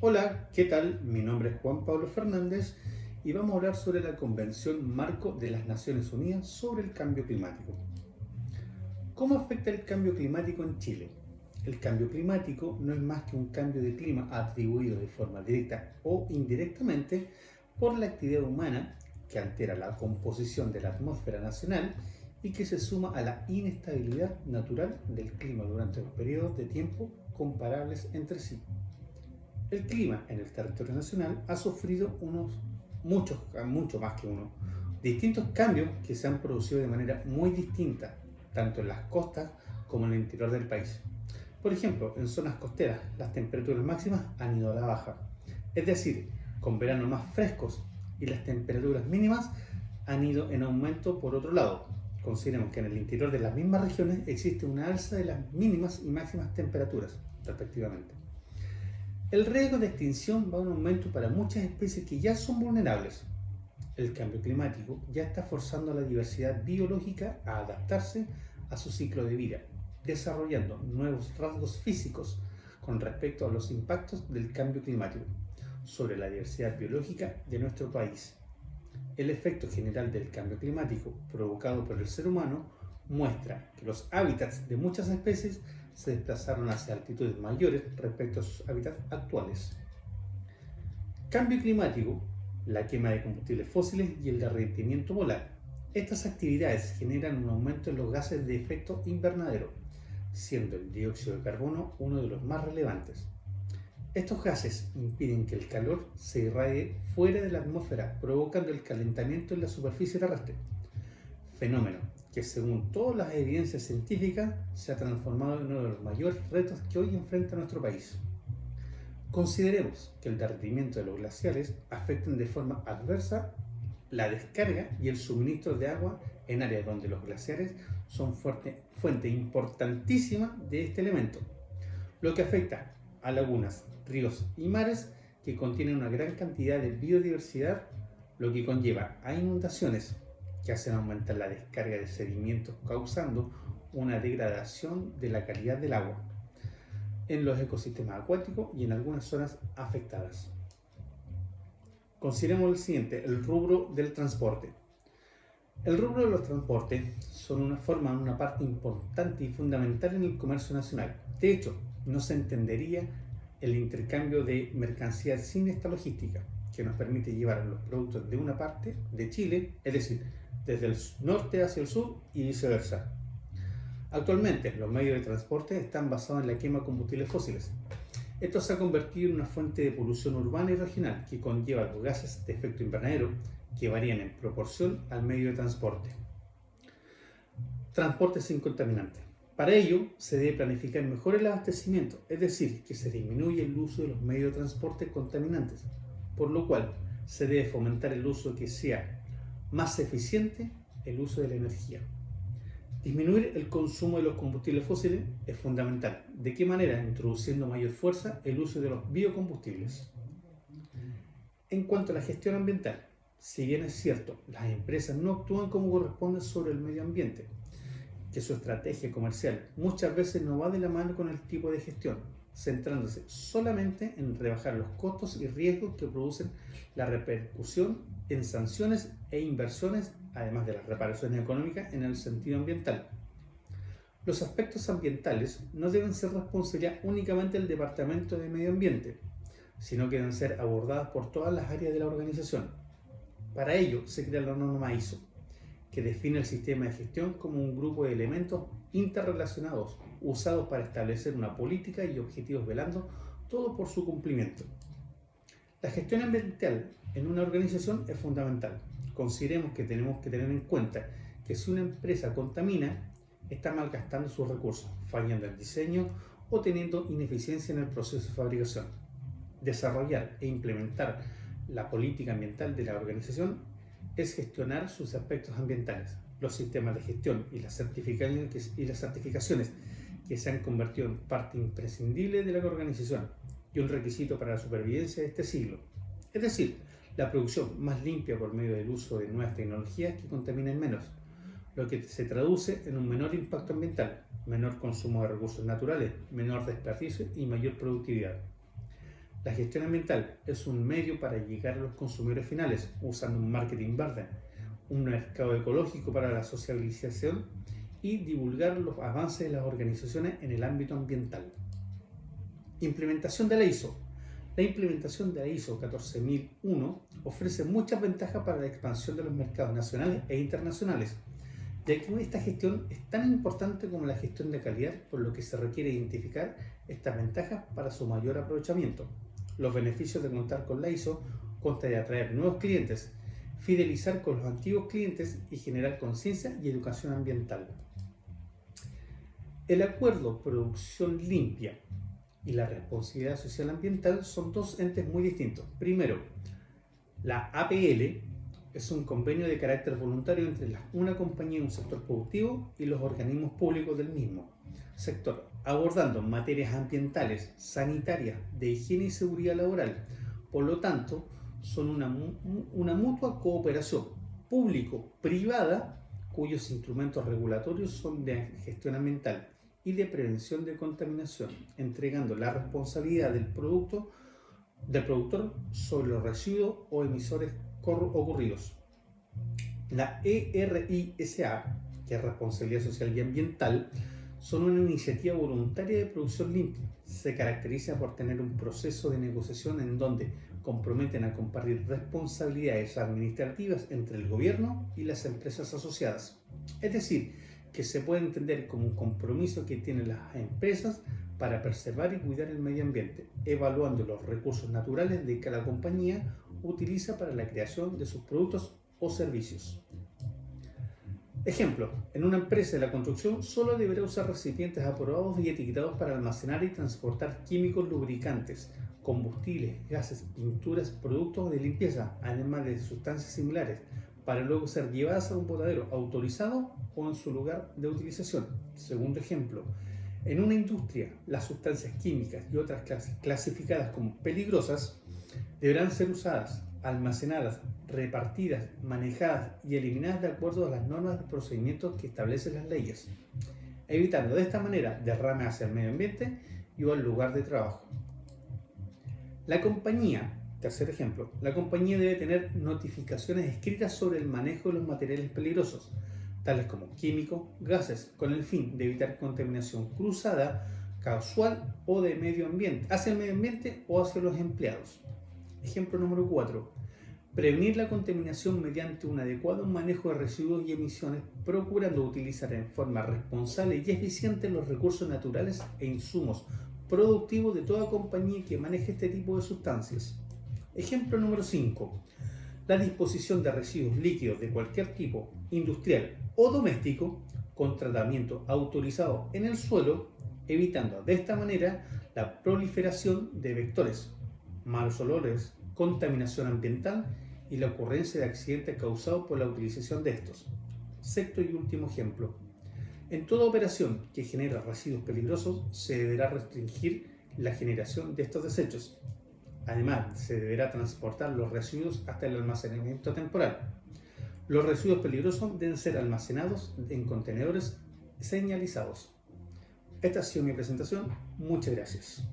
Hola, ¿qué tal? Mi nombre es Juan Pablo Fernández y vamos a hablar sobre la Convención Marco de las Naciones Unidas sobre el Cambio Climático. ¿Cómo afecta el cambio climático en Chile? El cambio climático no es más que un cambio de clima atribuido de forma directa o indirectamente por la actividad humana que altera la composición de la atmósfera nacional y que se suma a la inestabilidad natural del clima durante los periodos de tiempo comparables entre sí. El clima en el territorio nacional ha sufrido mucho más que uno, distintos cambios que se han producido de manera muy distinta, tanto en las costas como en el interior del país. Por ejemplo, en zonas costeras las temperaturas máximas han ido a la baja, es decir, con veranos más frescos, y las temperaturas mínimas han ido en aumento por otro lado. Consideremos que en el interior de las mismas regiones existe una alza de las mínimas y máximas temperaturas, respectivamente. El riesgo de extinción va en aumento para muchas especies que ya son vulnerables. El cambio climático ya está forzando a la diversidad biológica a adaptarse a su ciclo de vida, desarrollando nuevos rasgos físicos con respecto a los impactos del cambio climático sobre la diversidad biológica de nuestro país. El efecto general del cambio climático provocado por el ser humano muestra que los hábitats de muchas especies se desplazaron hacia altitudes mayores respecto a sus hábitats actuales. Cambio climático, la quema de combustibles fósiles y el derretimiento polar. Estas actividades generan un aumento en los gases de efecto invernadero, siendo el dióxido de carbono uno de los más relevantes. Estos gases impiden que el calor se irradie fuera de la atmósfera, provocando el calentamiento en la superficie terrestre, fenómeno que según todas las evidencias científicas se ha transformado en uno de los mayores retos que hoy enfrenta nuestro país. Consideremos que el derretimiento de los glaciares afecta de forma adversa la descarga y el suministro de agua en áreas donde los glaciares son fuente importantísima de este elemento, lo que afecta a lagunas, ríos y mares que contienen una gran cantidad de biodiversidad, lo que conlleva a inundaciones que hacen aumentar la descarga de sedimentos, causando una degradación de la calidad del agua en los ecosistemas acuáticos y en algunas zonas afectadas. Consideremos el siguiente, el rubro del transporte. El rubro de los transportes forman una parte importante y fundamental en el comercio nacional. De hecho, no se entendería el intercambio de mercancías sin esta logística, que nos permite llevar los productos de una parte de Chile, es decir, desde el norte hacia el sur y viceversa. Actualmente, los medios de transporte están basados en la quema de combustibles fósiles. Esto se ha convertido en una fuente de polución urbana y regional que conlleva los gases de efecto invernadero que varían en proporción al medio de transporte. Transporte sin contaminantes. Para ello, se debe planificar mejor el abastecimiento, es decir, que se disminuye el uso de los medios de transporte contaminantes, por lo cual se debe fomentar el uso que sea más eficiente el uso de la energía. Disminuir el consumo de los combustibles fósiles es fundamental. ¿De qué manera? Introduciendo mayor fuerza el uso de los biocombustibles. En cuanto a la gestión ambiental, si bien es cierto, las empresas no actúan como corresponde sobre el medio ambiente, que su estrategia comercial muchas veces no va de la mano con el tipo de gestión, centrándose solamente en rebajar los costos y riesgos que producen la repercusión en sanciones e inversiones, además de las reparaciones económicas en el sentido ambiental. Los aspectos ambientales no deben ser responsabilidad únicamente del Departamento de Medio Ambiente, sino que deben ser abordadas por todas las áreas de la organización. Para ello se crea la norma ISO, que define el sistema de gestión como un grupo de elementos interrelacionados usados para establecer una política y objetivos velando todo por su cumplimiento. La gestión ambiental en una organización es fundamental. Consideremos que tenemos que tener en cuenta que si una empresa contamina, está malgastando sus recursos, fallando el diseño o teniendo ineficiencia en el proceso de fabricación. Desarrollar e implementar la política ambiental de la organización es gestionar sus aspectos ambientales. Los sistemas de gestión y las certificaciones que se han convertido en parte imprescindible de la organización y un requisito para la supervivencia de este siglo. Es decir, la producción más limpia por medio del uso de nuevas tecnologías que contaminen menos, lo que se traduce en un menor impacto ambiental, menor consumo de recursos naturales, menor desperdicio y mayor productividad. La gestión ambiental es un medio para llegar a los consumidores finales usando un marketing verde, un mercado ecológico para la socialización y divulgar los avances de las organizaciones en el ámbito ambiental. Implementación de la ISO. La implementación de la ISO 14001 ofrece muchas ventajas para la expansión de los mercados nacionales e internacionales, ya que esta gestión es tan importante como la gestión de calidad, por lo que se requiere identificar estas ventajas para su mayor aprovechamiento. Los beneficios de contar con la ISO consta de atraer nuevos clientes, fidelizar con los antiguos clientes y generar conciencia y educación ambiental. El acuerdo producción limpia y la responsabilidad social ambiental son dos entes muy distintos. Primero, la APL es un convenio de carácter voluntario entre una compañía y un sector productivo y los organismos públicos del mismo sector, abordando materias ambientales, sanitarias, de higiene y seguridad laboral. Por lo tanto, son una mutua cooperación público-privada cuyos instrumentos regulatorios son de gestión ambiental y de prevención de contaminación, entregando la responsabilidad del productor sobre los residuos o emisores ocurridos. La ERISA, que es Responsabilidad Social y Ambiental, son una iniciativa voluntaria de producción limpia. Se caracteriza por tener un proceso de negociación en donde comprometen a compartir responsabilidades administrativas entre el gobierno y las empresas asociadas. Es decir, que se puede entender como un compromiso que tienen las empresas para preservar y cuidar el medio ambiente, evaluando los recursos naturales de que la compañía utiliza para la creación de sus productos o servicios. Ejemplo, en una empresa de la construcción solo deberá usar recipientes aprobados y etiquetados para almacenar y transportar químicos lubricantes, combustibles, gases, pinturas, productos de limpieza, además de sustancias similares, para luego ser llevadas a un botadero autorizado o en su lugar de utilización. Segundo ejemplo, en una industria, las sustancias químicas y otras clasificadas como peligrosas deberán ser usadas, almacenadas, repartidas, manejadas y eliminadas de acuerdo a las normas de procedimientos que establecen las leyes, evitando de esta manera derrames hacia el medio ambiente y o al lugar de trabajo. La compañía, tercer ejemplo, la compañía debe tener notificaciones escritas sobre el manejo de los materiales peligrosos, tales como químicos, gases, con el fin de evitar contaminación cruzada, casual o de medio ambiente, hacia el medio ambiente o hacia los empleados. Ejemplo número 4. Prevenir la contaminación mediante un adecuado manejo de residuos y emisiones, procurando utilizar en forma responsable y eficiente los recursos naturales e insumos productivos de toda compañía que maneje este tipo de sustancias. Ejemplo número 5. La disposición de residuos líquidos de cualquier tipo, industrial o doméstico, con tratamiento autorizado en el suelo, evitando de esta manera la proliferación de vectores, malos olores, contaminación ambiental y la ocurrencia de accidentes causados por la utilización de estos. Sexto y último ejemplo. En toda operación que genera residuos peligrosos se deberá restringir la generación de estos desechos. Además, se deberá transportar los residuos hasta el almacenamiento temporal. Los residuos peligrosos deben ser almacenados en contenedores señalizados. Esta ha sido mi presentación. Muchas gracias.